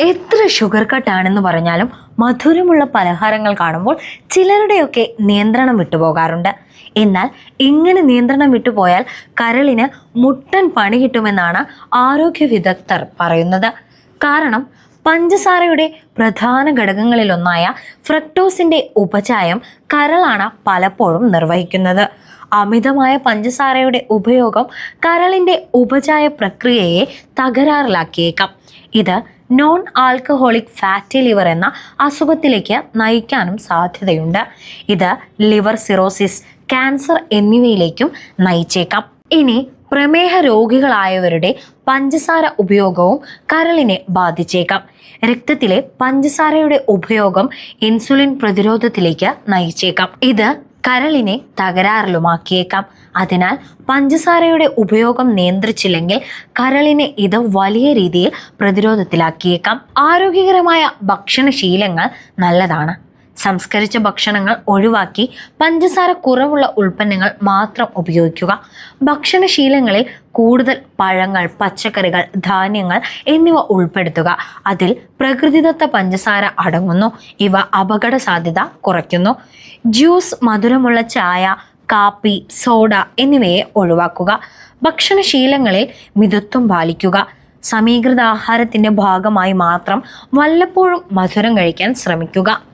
എത്ര ഷുഗർ കട്ടാണെന്ന് പറഞ്ഞാലും മധുരമുള്ള പലഹാരങ്ങൾ കാണുമ്പോൾ ചിലരുടെയൊക്കെ നിയന്ത്രണം വിട്ടുപോകാറുണ്ട്. എന്നാൽ ഇങ്ങനെ നിയന്ത്രണം വിട്ടുപോയാൽ കരളിന് മുട്ടൻ പണി കിട്ടുമെന്നാണ് ആരോഗ്യ വിദഗ്ധർ പറയുന്നത്. കാരണം പഞ്ചസാരയുടെ പ്രധാന ഘടകങ്ങളിലൊന്നായ ഫ്രക്ടോസിന്റെ ഉപചായം കരളാണ് പലപ്പോഴും നിർവഹിക്കുന്നത്. അമിതമായ പഞ്ചസാരയുടെ ഉപയോഗം കരളിന്റെ ഉപചായ പ്രക്രിയയെ തകരാറിലാക്കിയേക്കാം. ഇത് നോൺ ആൽക്കഹോളിക് ഫാറ്റി ലിവർ എന്ന അസുഖത്തിലേക്ക് നയിക്കാനും സാധ്യതയുണ്ട്. ഇത് ലിവർ സിറോസിസ്, ക്യാൻസർ എന്നിവയിലേക്കും നയിച്ചേക്കാം. ഇനി പ്രമേഹ രോഗികളായവരുടെ പഞ്ചസാര ഉപയോഗവും കരളിനെ ബാധിച്ചേക്കാം. രക്തത്തിലെ പഞ്ചസാരയുടെ ഉപയോഗം ഇൻസുലിൻ പ്രതിരോധത്തിലേക്ക് നയിച്ചേക്കാം. ഇത് കരളിനെ തകരാറിലുമാക്കിയേക്കാം. അതിനാൽ പഞ്ചസാരയുടെ ഉപയോഗം നിയന്ത്രിച്ചില്ലെങ്കിൽ കരളിനെ ഇത് വലിയ രീതിയിൽ പ്രതിരോധത്തിലാക്കിയേക്കാം. ആരോഗ്യകരമായ ഭക്ഷണശീലങ്ങൾ നല്ലതാണ്. സംസ്കരിച്ച ഭക്ഷണങ്ങൾ ഒഴിവാക്കി പഞ്ചസാര കുറവുള്ള ഉൽപ്പന്നങ്ങൾ മാത്രം ഉപയോഗിക്കുക. ഭക്ഷണശീലങ്ങളിൽ കൂടുതൽ പഴങ്ങൾ, പച്ചക്കറികൾ, ധാന്യങ്ങൾ എന്നിവ ഉൾപ്പെടുത്തുക. അതിൽ പ്രകൃതിദത്ത പഞ്ചസാര അടങ്ങുന്നു. ഇവ അപകട സാധ്യത കുറയ്ക്കുന്നു. ജ്യൂസ്, മധുരമുള്ള ചായ, കാപ്പി, സോഡ എന്നിവയെ ഒഴിവാക്കുക. ഭക്ഷണശീലങ്ങളിൽ മിതത്വം പാലിക്കുക. സമീകൃത ആഹാരത്തിന്റെ ഭാഗമായി മാത്രം വല്ലപ്പോഴും മധുരം കഴിക്കാൻ ശ്രമിക്കുക.